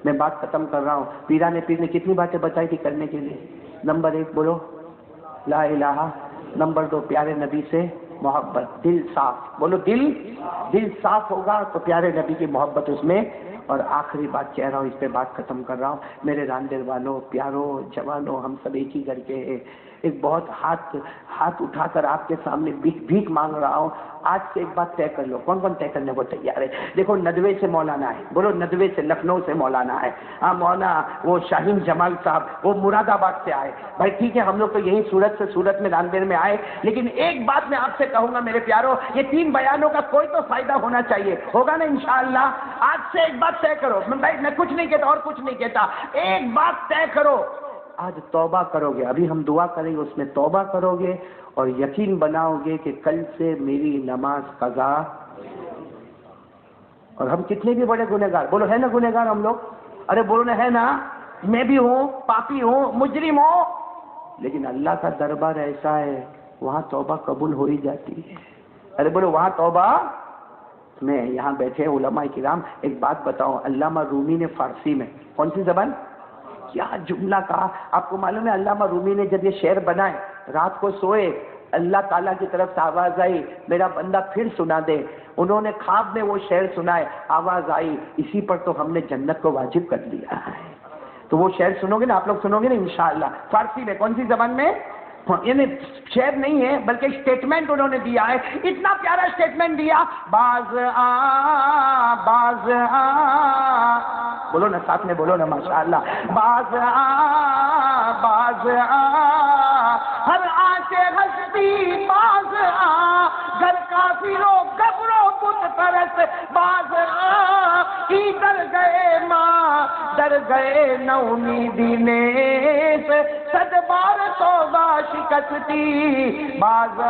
میں بات ختم کر رہا ہوں. پیران پیر نے کتنی باتیں بتائی تھی کرنے کے لیے؟ نمبر 1 بولو لا الہ. نمبر 2 پیارے نبی سے محبت، دل صاف. بولو دل صاف ہوگا تو پیارے نبی کی محبت اس میں. اور آخری بات کہہ رہا ہوں، اس پہ بات ختم کر رہا ہوں. میرے راندر والوں، پیاروں، جوانوں، ہم سب ایک ہی گھر کے ہیں. ایک بہت ہاتھ اٹھا کر آپ کے سامنے بھیک مانگ رہا ہوں. آج سے ایک بات طے کر لو. کون کون طے کرنے کو تیار ہے؟ دیکھو ندوے سے مولانا ہے. بولو ندوے سے، لکھنؤ سے مولانا ہے. ہاں مولانا وہ شاہین جمال صاحب وہ مراد آباد سے آئے. بھائی ٹھیک ہے، ہم لوگ تو یہی صورت میں راندیر میں آئے. لیکن ایک بات میں آپ سے کہوں گا میرے پیاروں، یہ 3 بیانوں کا کوئی تو فائدہ ہونا چاہیے. ہوگا نا انشاءاللہ؟ آج سے ایک بات طے کرو. بھائی میں کچھ نہیں کہتا اور کچھ نہیں کہتا، ایک بات طے کرو. آج توبہ کرو گے، ابھی ہم دعا کریں گے، اس میں توبہ کرو گے اور یقین بناؤ گے کہ کل سے میری نماز قضا. اور ہم کتنے بھی بڑے گنہگار، بولو ہے نا گنہگار ہم لوگ؟ ارے بولو نا، ہے نا؟ میں بھی ہوں، پاپی ہوں، مجرم ہوں. لیکن اللہ کا دربار ایسا ہے، وہاں توبہ قبول ہو ہی جاتی ہے. ارے بولو وہاں توبہ. میں یہاں بیٹھے علماء کرام، ایک بات بتاؤں، علامہ رومی نے فارسی میں کون سی زبان کیا جملہ کہا آپ کو معلوم ہے؟ علامہ رومی نے جب یہ شعر بنائے، رات کو سوئے، اللہ تعالیٰ کی طرف سے آواز آئی میرا بندہ پھر سنا دے. انہوں نے خواب میں وہ شعر سنائے، آواز آئی اسی پر تو ہم نے جنت کو واجب کر دیا ہے. تو وہ شعر سنو گے نا، آپ لوگ سنو گے نا انشاءاللہ. فارسی میں کون سی زبان میں؟ یعنی شعر نہیں ہے بلکہ اسٹیٹمنٹ انہوں نے دیا ہے. اتنا پیارا اسٹیٹمنٹ دیا، باز آ بولو نا ساتھ میں، بولو نا ماشاءاللہ. باز آ ہر آنکھیں ہستی، باز آ گھر کافروں گبروں بت پرست، باز آ ڈر گئے ماں ڈر گئے نہ امیدی نے صد بار توبہ شکستی، باز آ.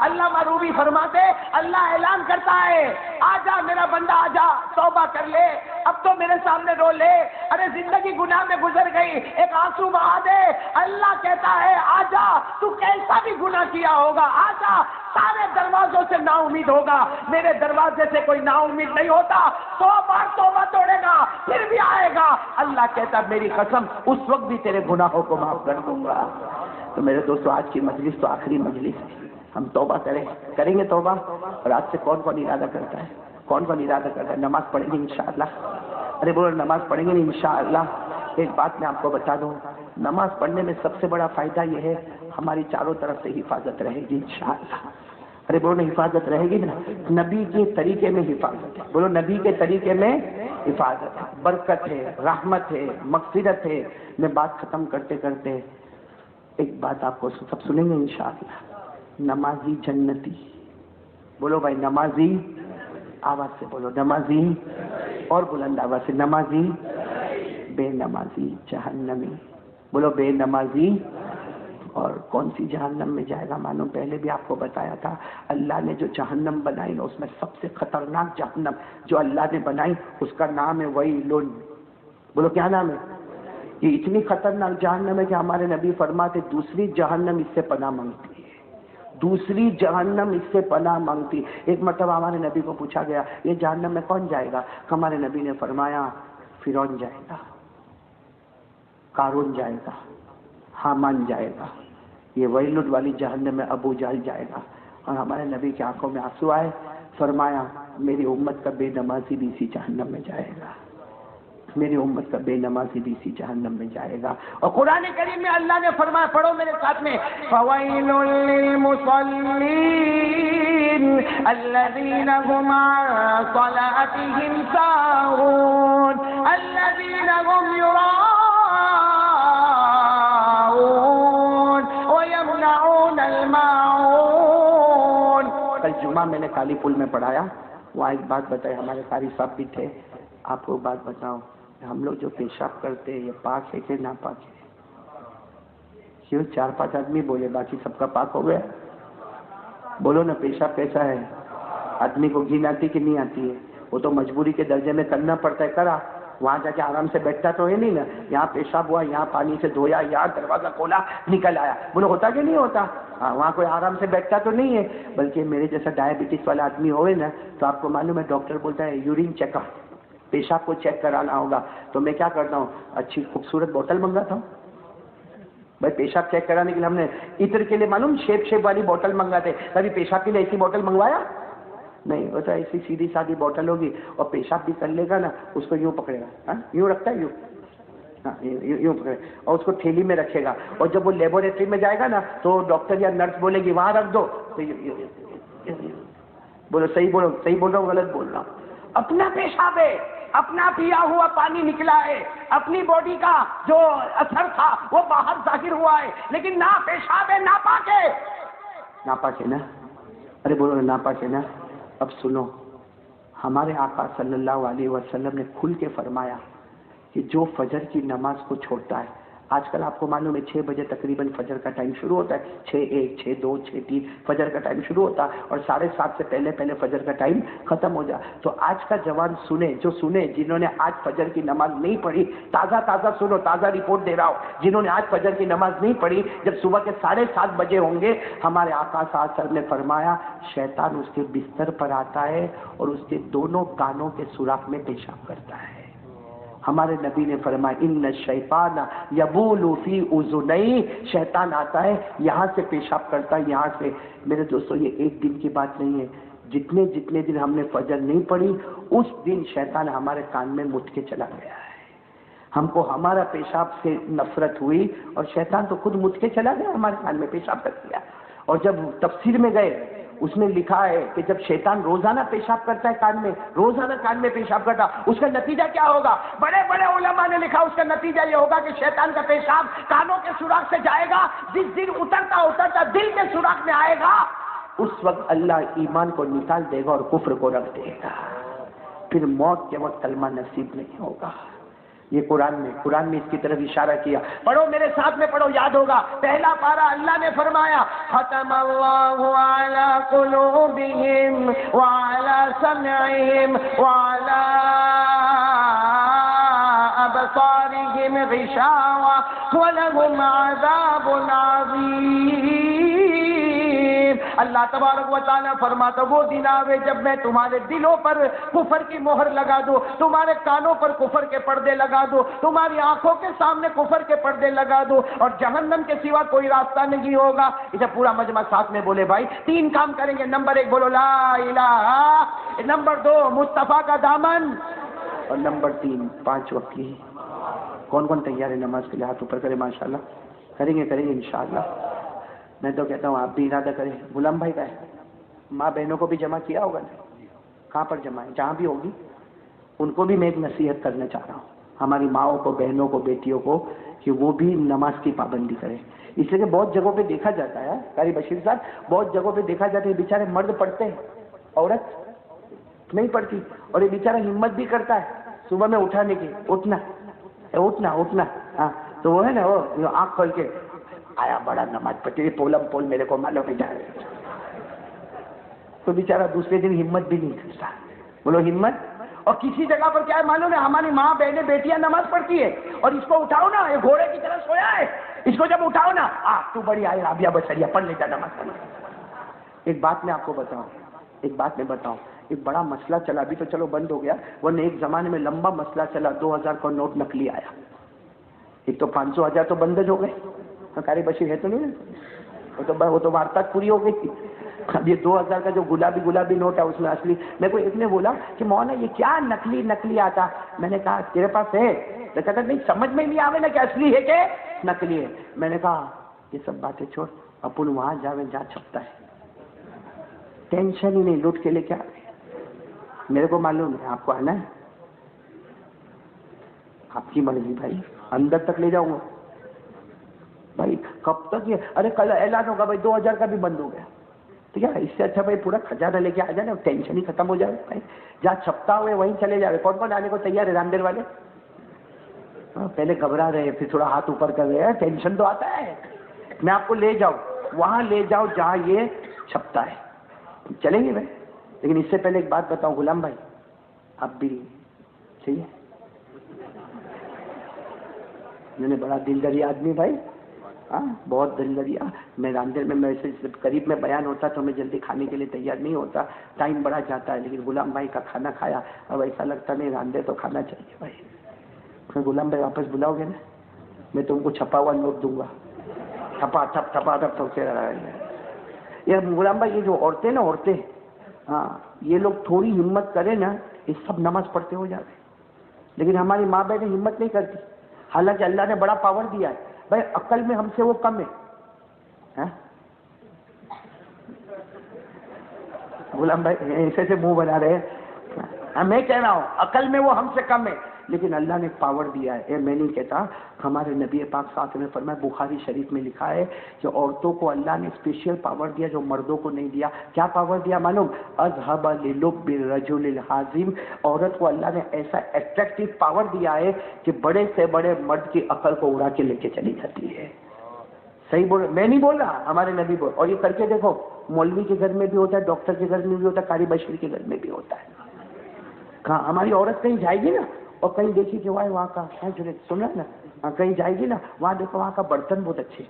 علامہ رومی فرماتے اللہ اعلان کرتا ہے آجا میرا بندہ آجا، توبہ کر لے، اب تو میرے سامنے رو لے. ارے زندگی گناہ میں گزر گئی، ایک آنسو بہا دے. اللہ کہتا ہے آجا، تو کیسا بھی گناہ کیا ہوگا آجا. سارے دروازوں سے نا امید ہوگا، میرے دروازے سے کوئی نا امید نہیں ہوتا. 100 بار توبہ توڑے گا پھر بھی آئے گا. اللہ کہتا میری قسم اس وقت بھی تیرے گناہوں کو معاف کر دوں گا. تو میرے دوستو آج کی مجلس تو آخری مجلس ہے، ہم توبہ کریں گے توبہ. اور آج سے کون ارادہ کرتا ہے؟ کون ارادہ کرتا ہے؟ نماز پڑھیں گے انشاءاللہ. ارے بولو نماز پڑھیں گے انشاءاللہ. ایک بات میں آپ کو بتا دوں، نماز پڑھنے میں سب سے بڑا فائدہ یہ ہے ہماری چاروں طرف سے حفاظت رہے گی انشاءاللہ. ارے بولو حفاظت رہے گی نا، نبی کے طریقے میں حفاظت ہے. بولو نبی کے طریقے میں حفاظت ہے، برکت ہے، رحمت ہے، مغفرت ہے. میں بات ختم کرتے کرتے ایک بات آپ کو سب سنیں گے انشاءاللہ. نمازی جنتی. بولو بھائی نمازی، آواز سے بولو نمازی، اور بلند آواز سے نمازی، بے نمازی جہنمی. بولو بے نمازی. اور کون سی جہنم میں جائے گا معلوم؟ پہلے بھی آپ کو بتایا تھا، اللہ نے جو جہنم بنائی نا، اس میں سب سے خطرناک جہنم جو اللہ نے بنائی اس کا نام ہے ویلن. بولو کیا نام ہے؟ یہ اتنی خطرناک جہنم ہے کہ ہمارے نبی فرماتے دوسری جہنم اس سے پناہ مانگتی ہے، دوسری جہنم اس سے پناہ مانگتی. ایک مرتبہ ہمارے نبی کو پوچھا گیا یہ جہنم میں کون جائے گا؟ ہمارے نبی نے فرمایا فرعون جائے گا، قارون جائے گا، حامان جائے گا. یہ ویلن والی جہنم میں ابو جہل جائے گا. اور ہمارے نبی کی آنکھوں میں آنسو آئے، فرمایا میری امت کا بے نمازی بھی اسی جہنم میں جائے گا، میری امت کا بے نمازی بھی اسی جہنم میں جائے گا. اور قرآن کریم میں اللہ نے فرمایا، پڑھو میرے ساتھ میں، فَوَيْلٌ لِّلْمُصَلِّينَ الَّذِينَ هُمْ عَن صَلَاتِهِمْ سَاهُونَ الَّذِينَ هُمْ يُرَاءُونَ وَيَمْنَعُونَ الْمَاعُونَ. کل جمعہ میں نے کالی پل میں پڑھایا، وہاں ایک بات بتائی، ہمارے قاری صاحب بھی تھے. آپ کو بات بتاؤں، ہم لوگ جو پیشاب کرتے ہیں یہ پاک ہے کہ ناپاک ہے؟ کیوں 4-5 آدمی بولے، باقی سب کا پاک ہو گیا؟ بولو نا پیشاب کیسا ہے؟ آدمی کو گھین آتی کہ نہیں آتی ہے؟ وہ تو مجبوری کے درجے میں کرنا پڑتا ہے، کرا. وہاں جا کے آرام سے بیٹھتا تو ہے نہیں نا. یہاں پیشاب ہوا، یہاں پانی سے دھویا، یہاں دروازہ کھولا نکل آیا. بولو ہوتا کہ نہیں ہوتا؟ ہاں وہاں کوئی آرام سے بیٹھتا تو نہیں ہے. بلکہ میرے جیسا ڈائبٹیز والا آدمی ہوئے نا تو آپ کو معلوم ہے ڈاکٹر بولتا ہے یورین چیک اپ. پیشاب کو چیک کرانا ہوگا تو میں کیا کرتا ہوں، اچھی خوبصورت بوتل منگاتا ہوں. بھائی پیشاب چیک کرانے کے لیے ہم نے عطر کے لیے معلوم شیپ والی بوتل منگاتے، کبھی پیشاب کے لیے ایسی بوتل منگوایا نہیں. وہ تو ایسی سیدھی سادی بوتل ہوگی اور پیشاب بھی کر لے گا نا، اس کو یوں پکڑے گا، یوں رکھتا ہے، یوں یوں پکڑے اور اس کو تھیلی میں رکھے گا، اور جب وہ لیبوریٹری میں جائے گا نا تو ڈاکٹر یا نرس بولے گی وہاں رکھ دو، تو بولو صحیح بولو، صحیح بول رہا ہوں غلط بول رہا ہوں. اپنا پیشاب ہے، اپنا پیا ہوا پانی نکلا ہے، اپنی باڈی کا جو اثر تھا وہ باہر ظاہر ہوا ہے، لیکن نہ پیشاب ہے ناپاک ہے. ناپاک ہے نا؟ ارے بولو ناپاک ہے نا؟ اب سنو، ہمارے آقا صلی اللہ علیہ وسلم نے کھل کے فرمایا کہ جو فجر کی نماز کو چھوڑتا ہے، آج کل آپ کو معلوم ہے 6 بجے تقریباً فجر کا ٹائم شروع ہوتا ہے، 6:01 6:02 6:03 فجر کا ٹائم شروع ہوتا ہے اور 7:30 سے پہلے فجر کا ٹائم ختم ہو جائے. تو آج کا جوان سنے جنہوں نے آج فجر کی نماز نہیں پڑھی، تازہ سنو، تازہ رپورٹ دے رہا ہوں، جنہوں نے آج فجر کی نماز نہیں پڑھی، جب صبح کے 7:30 بجے ہوں گے، ہمارے آقا صلی اللہ علیہ وسلم نے فرمایا شیطان اس کے بستر پر آتا ہے اور اس کے دونوں کانوں کے سوراخ میں پیشاب کرتا ہے. ہمارے نبی نے فرمایا ان الشیطان یبول فی اذنی، شیطان آتا ہے یہاں سے پیشاب کرتا ہے، یہاں سے. میرے دوستو یہ ایک دن کی بات نہیں ہے، جتنے دن ہم نے فجر نہیں پڑھی اس دن شیطان ہمارے کان میں مٹ کے چلا گیا ہے. ہم کو ہمارا پیشاب سے نفرت ہوئی اور شیطان تو خود مٹ کے چلا گیا، ہمارے کان میں پیشاب کر دیا. اور جب تفسیر میں گئے اس میں لکھا ہے کہ جب شیطان روزانہ پیشاب کرتا ہے کان میں، روزانہ کان میں پیشاب کرتا، اس کا نتیجہ کیا ہوگا؟ بڑے علماء نے لکھا اس کا نتیجہ یہ ہوگا کہ شیطان کا پیشاب کانوں کے سوراخ سے جائے گا، جس دن اترتا دل کے سوراخ میں آئے گا اس وقت اللہ ایمان کو نکال دے گا اور کفر کو رکھ دے گا، پھر موت کے وقت کلمہ نصیب نہیں ہوگا. یہ قرآن میں اس کی طرف اشارہ کیا. پڑھو میرے ساتھ میں پڑھو، یاد ہوگا. پہلا پارہ اللہ نے فرمایا ختم اللہ علی قلوبہم وعلی سمعہم وعلی ابصارہم غشاوہ ولہم عذاب عظیم. اللہ تبارک و تعالیٰ فرماتا وہ دن آوے جب میں تمہارے دلوں پر کفر کی مہر لگا دوں، تمہارے کانوں پر کفر کے پردے لگا دوں، تمہاری آنکھوں کے سامنے کفر کے پردے لگا دوں، اور جہنم کے سوا کوئی راستہ نہیں ہوگا. اسے پورا مجمع ساتھ میں بولے بھائی 3 کام کریں گے. نمبر 1 بولو لا الہ، نمبر 2 مصطفیٰ کا دامن، اور نمبر 3 5 وقت کی. کون تیار ہے نماز کے لیے؟ ہاتھ اوپر کرے. ماشاءاللہ کریں گے انشاءاللہ. میں تو کہتا ہوں آپ بھی ارادہ کریں. غلام بھائی کا ہے، ماں بہنوں کو بھی جمع کیا ہوگا نا؟ کہاں پر جمع ہے؟ جہاں بھی ہوگی ان کو بھی میں ایک نصیحت کرنا چاہ رہا ہوں، ہماری ماؤں کو، بہنوں کو، بیٹیوں کو، کہ وہ بھی نماز کی پابندی کریں. اس لیے کہ بہت جگہوں پہ دیکھا جاتا ہے قاری بشیر صاحب، بہت جگہوں پہ دیکھا جاتا ہے بیچارے مرد پڑھتے ہیں، عورت نہیں پڑھتی، اور یہ بیچارہ ہمت بھی کرتا ہے صبح میں اٹھانے کی، اٹھنا ہاں، تو وہ ہے نا وہ آنکھ کھول کے آیا بڑا نماز پڑھتے پول میرے کو معلوم نہیں جائے، تو بیچارہ دوسرے دن ہمت بھی نہیں کرتا. بولو ہمت. اور کسی جگہ پر کیا ہے معلوم ہے، ہماری ماں بہنیں بیٹیاں نماز پڑھتی ہے اور اس کو اٹھاؤ نا، یہ گھوڑے کی طرح سویا ہے، اس کو جب اٹھاؤ نا تو بڑی آئے رابعہ بچڑیا پڑھ لیتا نماز پڑھ. ایک بات میں آپ کو بتاؤں، ایک بڑا مسئلہ چلا، ابھی تو چلو بند ہو گیا، ورنہ ایک زمانے میں لمبا مسئلہ چلا. 2000 کا نوٹ نقلی آیا، ایک تو 500 1000 تو بند ہو گئے. قاری بشیر ہے تو نہیں، وہ تو وارتا پوری ہو گئی تھی. اب یہ 2000 کا جو گلابی نوٹ ہے اس میں اصلی. میرے کو ایک نے بولا کہ مولانا یہ کیا نقلی آتا؟ میں نے کہا تیرے پاس ہے؟ تو کہتا نہیں سمجھ میں نہیں آوے نا کہ اصلی ہے کہ نقلی ہے. میں نے کہا یہ سب باتیں چھوڑ، اپن وہاں جاوے جہاں چھپتا ہے، ٹینشن ہی نہیں، لوٹ کے لے کے آوے. میرے کو معلوم ہے آپ کو آنا ہے، آپ کی مرضی بھائی، اندر تک لے جاؤں گا بھائی. کب تک یہ؟ ارے کل اعلان ہوگا بھائی 2000 کا بھی بند ہو گیا، تو کیا اس سے اچھا بھائی پورا خزانہ لے کے آ جائے نا، ٹینشن ہی ختم ہو جائے بھائی. جہاں چھپتا ہوئے وہیں چلے جائے. کون آنے کو تیار ہے؟ رامدیر والے پہلے گھبرا رہے، پھر تھوڑا ہاتھ اوپر کر رہے ہیں، ٹینشن تو آتا ہے. میں آپ کو لے جاؤں، وہاں لے جاؤ جہاں یہ چھپتا ہے. چلیں گے بھائی. لیکن اس سے پہلے ایک بات بتاؤں غلام بھائی، آپ بھی صحیح ہے، میں نے بڑا دل دری آدمی بھائی، ہاں بہت دل لگیا میں راندر میں ویسے قریب میں بیان ہوتا تو میں جلدی کھانے کے لیے تیار نہیں ہوتا، ٹائم بڑا جاتا ہے، لیکن غلام بھائی کا کھانا کھایا اب ایسا لگتا نہیں راندر تو کھانا چاہیے بھائی۔ غلام بھائی واپس بلاؤ گے نا، میں تم کو چھپا ہوا نوٹ دوں گا، تھپا تھپ تھپا تھپ ٹھوکتے رہا ہے۔ یہ غلام بھائی یہ جو عورتیں نا عورتیں، ہاں یہ لوگ تھوڑی ہمت کرے نا یہ سب نماز پڑھتے ہو جاتے، لیکن ہماری ماں بہنیں ہمت نہیں کرتی، حالانکہ اللہ نے بڑا پاور دیا ہے بھائی، عقل میں ہم سے وہ کم ہے۔ غلام بھائی ایسے سے منہ بنا رہے ہیں، میں کہہ رہا ہوں عقل میں وہ ہم سے کم ہے، لیکن اللہ نے پاور دیا ہے۔ میں نہیں کہتا، ہمارے نبی پاک صلی اللہ علیہ وسلم نے فرمایا، بخاری شریف میں لکھا ہے کہ عورتوں کو اللہ نے اسپیشل پاور دیا جو مردوں کو نہیں دیا۔ کیا پاور دیا معلوم؟ اذهب للب الرجل الحازم، عورت کو اللہ نے ایسا اٹریکٹیو پاور دیا ہے کہ بڑے سے بڑے مرد کی عقل کو اڑا کے لے کے چلی جاتی ہے۔ صحیح بول، میں نہیں بول رہا، ہمارے نبی بول، اور یہ کر کے دیکھو، مولوی کے گھر میں بھی ہوتا ہے، ڈاکٹر کے گھر میں بھی ہوتا ہے، قاری بشیر کے گھر میں بھی ہوتا ہے۔ کہاں ہماری عورت کہیں جائے گی نا اور کہیں دیکھی کہ وہاں کا سنا نا، ہاں کہیں جائے گی نا وہاں دیکھو وہاں کا برتن بہت اچھے،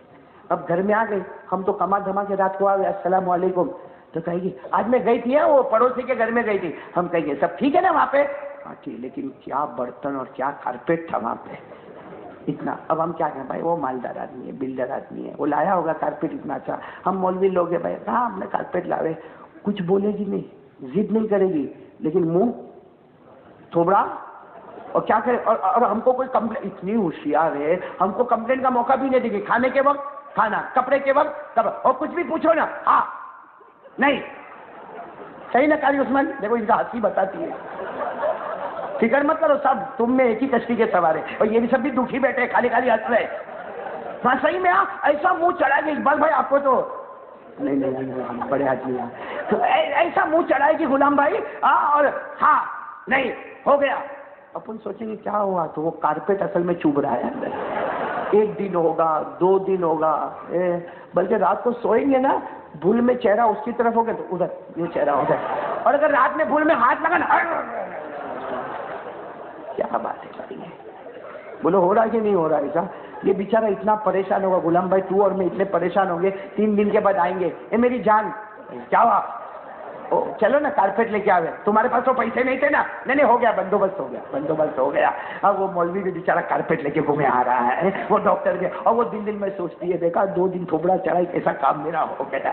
اب گھر میں آ گئی، ہم تو کما دھما کے رات کو آ گئے، السلام علیکم، تو کہے گی آج میں گئی تھی وہ پڑوسی کے گھر میں گئی تھی، ہم کہیں گے سب ٹھیک ہے نا وہاں پہ، ہاں ٹھیک، لیکن کیا برتن اور کیا کارپیٹ تھا وہاں پہ اتنا۔ اب ہم کیا کہیں بھائی وہ مالدار آدمی ہے، بلڈر آدمی ہے، وہ لایا ہوگا کارپیٹ اتنا اچھا، ہم مولوی لوگ ہیں بھائی، ہاں ہم نے کارپیٹ لاوے، کچھ بولے گی نہیں، ضد نہیں کرے گی، لیکن منہ تھوبڑا، اور کیا کرے، اور ہم کو کوئی کمپلین، اتنی ہوشیار ہے ہم کو کمپلین کا موقع بھی نہیں دے گی، کھانے کے وقت کھانا، کپڑے کے وقت کپڑا، اور کچھ بھی پوچھو نا ہاں نہیں، صحیح نہ قاری عثمان، دیکھو ان کا ہنسی بتاتی ہے، فکر مت کرو سب تم میں ایک ہی کشتی کے سوار ہے، اور یہ بھی سب بھی دکھی بیٹھے خالی خالی ہنس رہے، ہاں صحیح میں ہاں ایسا منہ چڑھائے گی اقبال بھائی آپ کو تو نہیں بڑے آدمی ہیں، تو ایسا منہ چڑھائے گی غلام بھائی، ہاں اور ہاں نہیں ہو گیا، اپن سوچیں گے کیا ہوا، تو وہ کارپیٹ اصل میں چوب رہا ہے اندر، ایک دن ہوگا 2 دن ہوگا، بلکہ رات کو سوئیں گے نا بھول میں چہرہ اس کی طرف ہوگا تو ادھر یہ چہرہ ہو جائے، اور اگر رات میں بھول میں ہاتھ لگا نا، کیا بات ہے بھائی، بولو ہو رہا کہ نہیں ہو رہا ایسا؟ یہ بیچارہ اتنا پریشان ہوگا، غلام بھائی تو اور میں اتنے پریشان ہوں گے، 3 دن کے بعد آئیں گے، اے میری جان کیا ہوا، چلو نا کارپیٹ لے کے آوے، تمہارے پاس تو پیسے نہیں تھے نا، نہیں ہو گیا بندوبست ہو گیا، اب وہ مولوی بھی بیچارہ کارپیٹ لے کے گھومے آ رہا ہے، وہ ڈاکٹر کے، اور وہ دن میں سوچتی ہے دیکھا 2 دن تھوبڑا چڑھائی کیسا کام میرا ہو گیا،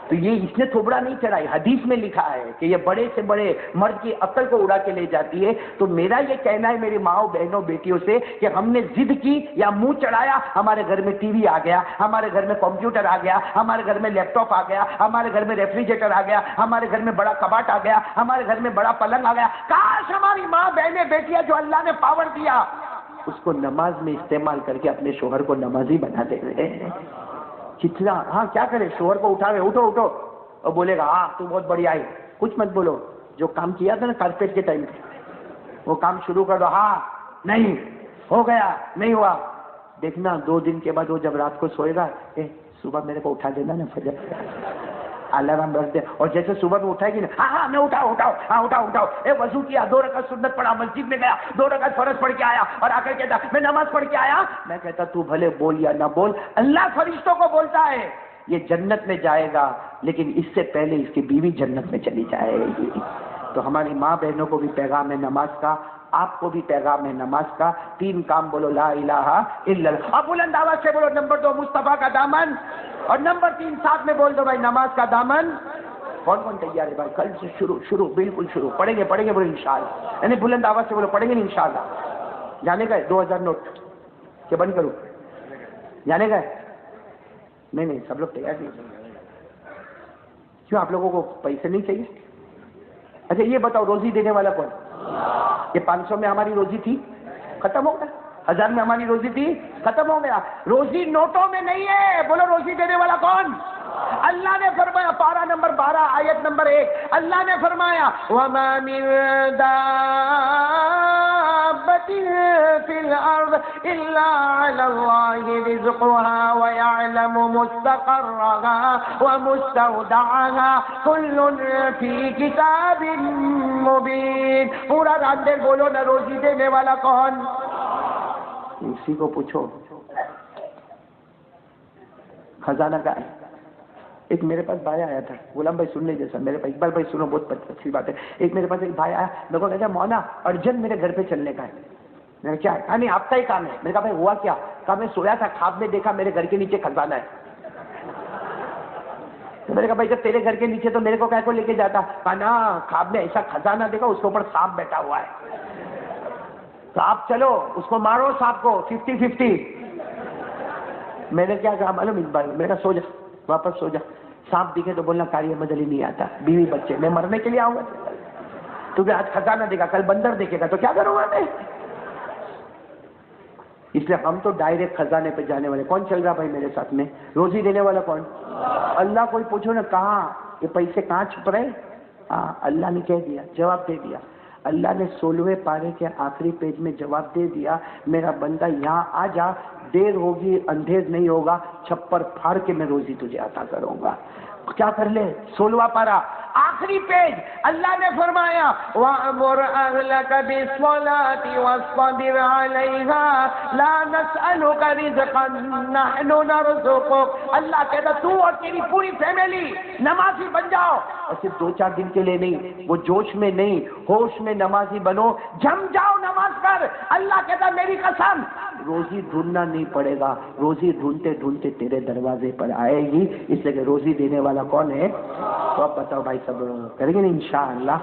تو یہ اس نے تھوبڑا نہیں چڑھائی، حدیث میں لکھا ہے کہ یہ بڑے سے بڑے مرد کی عقل کو اڑا کے لے جاتی ہے، تو میرا یہ کہنا ہے میری ماؤں بہنوں بیٹیوں سے کہ ہم نے ضد کی یا منہ چڑھایا، ہمارے گھر میں ٹی وی آ گیا، ہمارے گھر میں کمپیوٹر آ گیا، ہمارے گھر میں لیپ ٹاپ آ گیا، ہمارے گھر میں ریفریجریٹر آ گیا، ہمارے گھر میں بڑا کباٹ آ گیا، ہمارے گھر میں بڑا پلنگ آ گیا، کاش ہماری ماں بہنیں بیٹیاں جو اللہ نے پاور دیا اس کو نماز میں استعمال کر کے اپنے شوہر کو نمازی بنا دے رہے ہیں، کتنا، ہاں کیا کرے، شوہر کو اٹھاوے، اٹھو اور بولے گا ہاں تو بہت بڑھیا ہے، کچھ مت بولو، جو کام کیا تھا نا کارپیٹ کے ٹائم پہ وہ کام شروع کر دو، ہاں نہیں ہو گیا نہیں ہوا، دیکھنا 2 دن کے بعد وہ جب رات کو سوئے گا، صبح میرے کو اٹھا دینا نا فجر الارم رکھ دے، اور جیسے صبح میں اٹھائے گی نا ہاں میں اٹھاؤ، وضو کیا، 2 رکعت سنت پڑھا، مسجد میں گیا 2 رکعت فرض پڑھ کے آیا، اور آ کر کہتا میں نماز پڑھ کے آیا، میں کہتا تو بھلے بول یا نہ بول، اللہ فرشتوں کو بولتا ہے یہ جنت میں جائے گا، لیکن اس سے پہلے اس کی بیوی جنت میں چلی جائے گی۔ تو ہماری ماں بہنوں کو بھی پیغام ہے نماز کا، آپ کو بھی پیغام ہے نماز کا، 3 کام بولو لا الہ الا اللہ، اب بلند آواز سے بولو، نمبر 2 مصطفیٰ کا دامن، اور نمبر 3 ساتھ میں بول دو بھائی نماز کا دامن۔ کون تیار ہے بھائی؟ کل سے شروع بالکل شروع، پڑھیں گے بولو انشاءاللہ، یعنی بلند آواز سے بولو پڑھیں گے انشاءاللہ۔ جانے گئے 2000 نوٹ کہ بند کروں؟ جانے گئے؟ نہیں سب لوگ تیار نہیں، کیوں آپ لوگوں کو پیسے نہیں چاہیے؟ اچھا یہ بتاؤ روزی دینے والا کون؟ یہ 500 میں ہماری روزی تھی ختم ہو گیا، 1000 میں ہماری روزی تھی ختم ہو گیا، روزی نوٹوں میں نہیں ہے، بولو روزی دینے والا کون؟ اللہ نے فرمایا، پارہ نمبر 12 آیت نمبر 1، اللہ نے فرمایا وَمَا مِن دَابَّةٍ فِي الْأَرْضِ إِلَّا عَلَى اللَّهِ رِزْقُهَا وَيَعْلَمُ مُسْتَقَرَّهَا وَمُسْتَوْدَعَهَا كُلٌّ فِي كِتَابٍ مُبِينٍ۔ پورا راندے بولو نا روزی دینے والا کون؟ اسی کو پوچھو، خزانہ کا ہے. ایک میرے پاس بھائی آیا تھا, غلام بھائی سننے جیسا, میرے پاس اقبال بھائی سنو, بہت اچھی بات ہے. ایک میرے پاس ایک بھائی آیا, میرے کو کہتا مونا ارجنٹ میرے گھر پہ چلنے کا ہے. میں نے کیا ہے؟ کہا نہیں آپ کا ہی کام ہے. میں نے کہا بھائی ہوا کیا؟ کہا میں سویا تھا, خواب میں دیکھا میرے گھر کے نیچے خزانہ ہے. تو میں نے کہا بھائی جب تیرے گھر کے نیچے تو میرے کو کہہ کو لے کے جاتا. کہا نا خواب میں ایسا خزانہ دیکھا, اس کے اوپر سانپ بیٹھا ہوا ہے, تو آپ چلو اس کو مارو سانپ کو 50-50. میں نے کیا کہا معلوم اقبال, میں نے کہا سو جا, واپس سو جا. سانپ دکھے تو بولنا کاریہ مدد ہی نہیں آتا, بیوی بچے, میں مرنے کے لیے آؤں گا. تو آج خزانہ دیکھا, کل بندر دیکھے گا, تو کیا کروں گا میں؟ اس لیے ہم تو ڈائریکٹ خزانے پہ جانے والے. کون چل رہا بھائی میرے ساتھ میں؟ روزی دینے والا کون؟ اللہ. کوئی پوچھو نا کہاں یہ پیسے کہاں چھپ رہے؟ ہاں اللہ نے کہہ دیا, جواب دے دیا. اللہ نے 16ویں پارے کے آخری پیج میں جواب دے دیا, میرا بندہ یہاں آ جا, دیر ہوگی اندھیر نہیں ہوگا, چھپر پھاڑ کے میں روزی تجھے عطا کروں گا. کیا کر لے؟ 16واں پارہ آخری پیج. اللہ نے فرمایا وَأْمُرْ أَهْلَكَ بِالصَّلَاةِ وَاصْطَبِرْ عَلَيْهَا لَا نَسْأَلُكَ رِزْقًا نَحْنُ نَرْزُقُكَ. اللہ کہتا تو اور تیری پوری فیملی نمازی بن جاؤ, اور صرف 2-4 دن کے لیے نہیں, وہ جوش میں نہیں, ہوش میں نمازی بنو, جم جاؤ نماز پر. اللہ کہتا میری قسم روزی ڈھونڈنا نہیں پڑے گا, روزی ڈھونڈتے ڈھونڈتے تیرے دروازے پر آئے گی. اس لیے کہ روزی دینے والا کون ہے؟ تو اب بتاؤ بھائی, سب کریں گے نا انشاءاللہ.